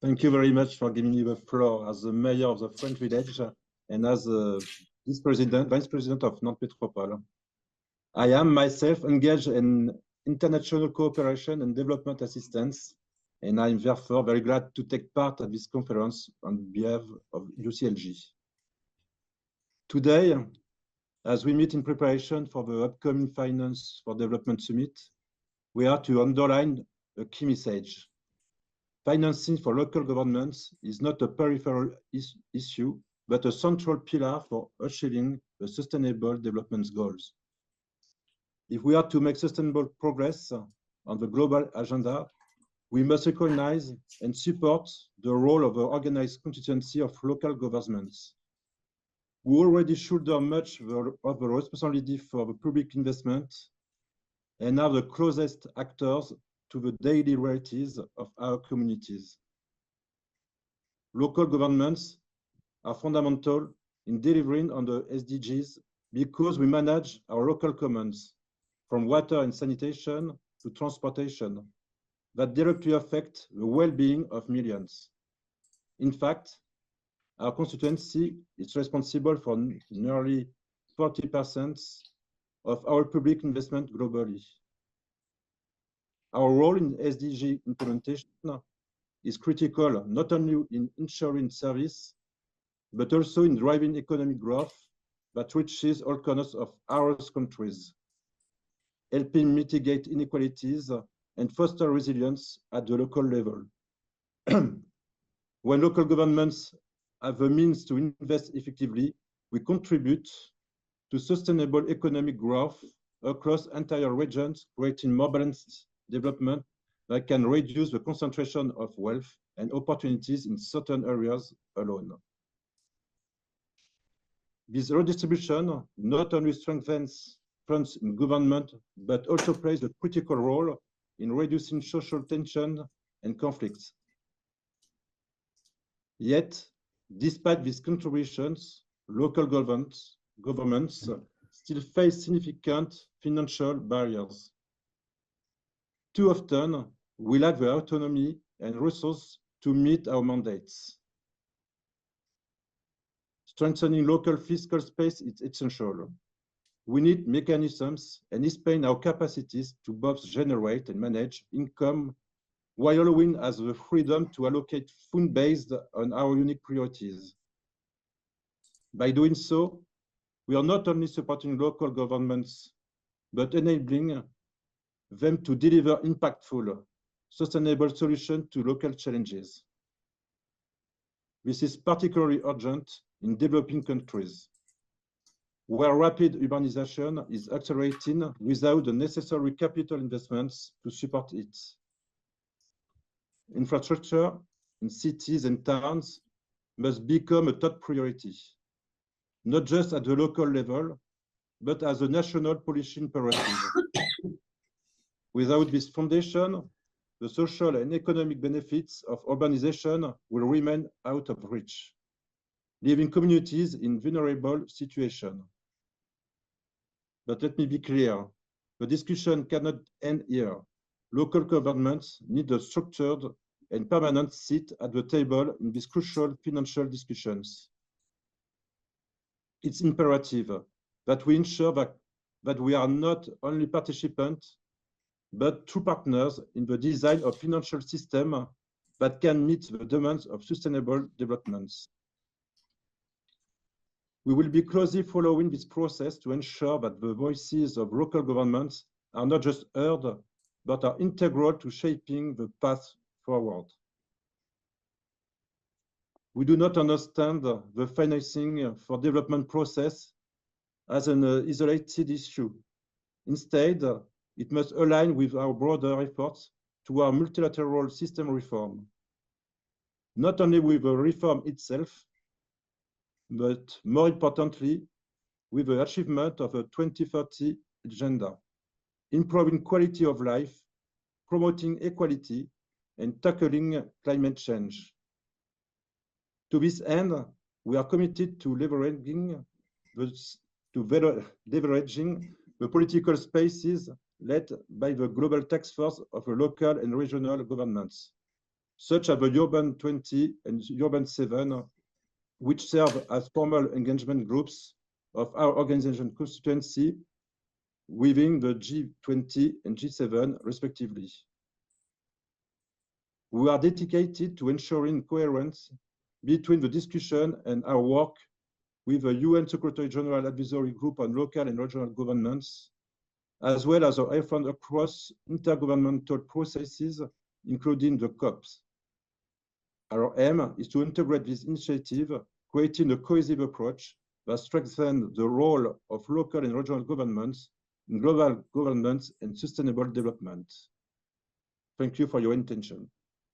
Thank you very much for giving me the floor as the mayor of the French village and as vice president of Nantes Metropole. I am myself engaged in international cooperation and development assistance, and I'm therefore very glad to take part at this conference on behalf of UCLG. Today, as we meet in preparation for the upcoming Finance for Development Summit, we are to underline a key message. Financing for local governments is not a peripheral issue, but a central pillar for achieving the sustainable development goals. If we are to make sustainable progress on the global agenda, we must recognize and support the role of the organized constituency of local governments, who already shoulder much of the responsibility for the public investment and are the closest actors to the daily realities of our communities. Local governments are fundamental in delivering on the SDGs because we manage our local commons, from water and sanitation to transportation, that directly affect the well-being of millions. In fact, our constituency is responsible for nearly 40% of our public investment globally. Our role in SDG implementation is critical not only in ensuring service, but also in driving economic growth that reaches all corners of our countries, helping mitigate inequalities and foster resilience at the local level. When local governments have the means to invest effectively, we contribute to sustainable economic growth across entire regions, creating more balanced development that can reduce the concentration of wealth and opportunities in certain areas alone. This redistribution not only strengthens funds in government, but also plays a critical role in reducing social tension and conflicts. Yet, despite these contributions, local governments still face significant financial barriers. Too often, we lack the autonomy and resources to meet our mandates. Strengthening local fiscal space is essential. We need mechanisms and expand our capacities to both generate and manage income while allowing us the freedom to allocate funds based on our unique priorities. By doing so, we are not only supporting local governments, but enabling them to deliver impactful, sustainable solutions to local challenges. This is particularly urgent in developing countries, where rapid urbanization is accelerating without the necessary capital investments to support it. Infrastructure in cities and towns must become a top priority, not just at the local level, but as a national policy imperative. Without this foundation, the social and economic benefits of urbanization will remain out of reach, leaving communities in vulnerable situations. But let me be clear, the discussion cannot end here. Local governments need a structured and permanent seat at the table in these crucial financial discussions. It's imperative that we ensure that we are not only participants, but true partners in the design of financial system that can meet the demands of sustainable developments. We will be closely following this process to ensure that the voices of local governments are not just heard, but are integral to shaping the path forward. We do not understand the financing for development process as an isolated issue. Instead, it must align with our broader efforts to our multilateral system reform, not only with the reform itself, but more importantly, with the achievement of a 2030 agenda, improving quality of life, promoting equality, and tackling climate change. To this end, we are committed to leveraging the political spaces led by the global task force of local and regional governments, such as the Urban 20 and Urban 7, which serve as formal engagement groups of our organization constituency within the G20 and G7, respectively. We are dedicated to ensuring coherence between the discussion and our work with the UN Secretary General Advisory Group on Local and Regional Governance, as well as our efforts across intergovernmental processes, including the COPs. Our aim is to integrate this initiative, creating a cohesive approach that strengthens the role of local and regional governments in global governance and sustainable development. Thank you for your attention.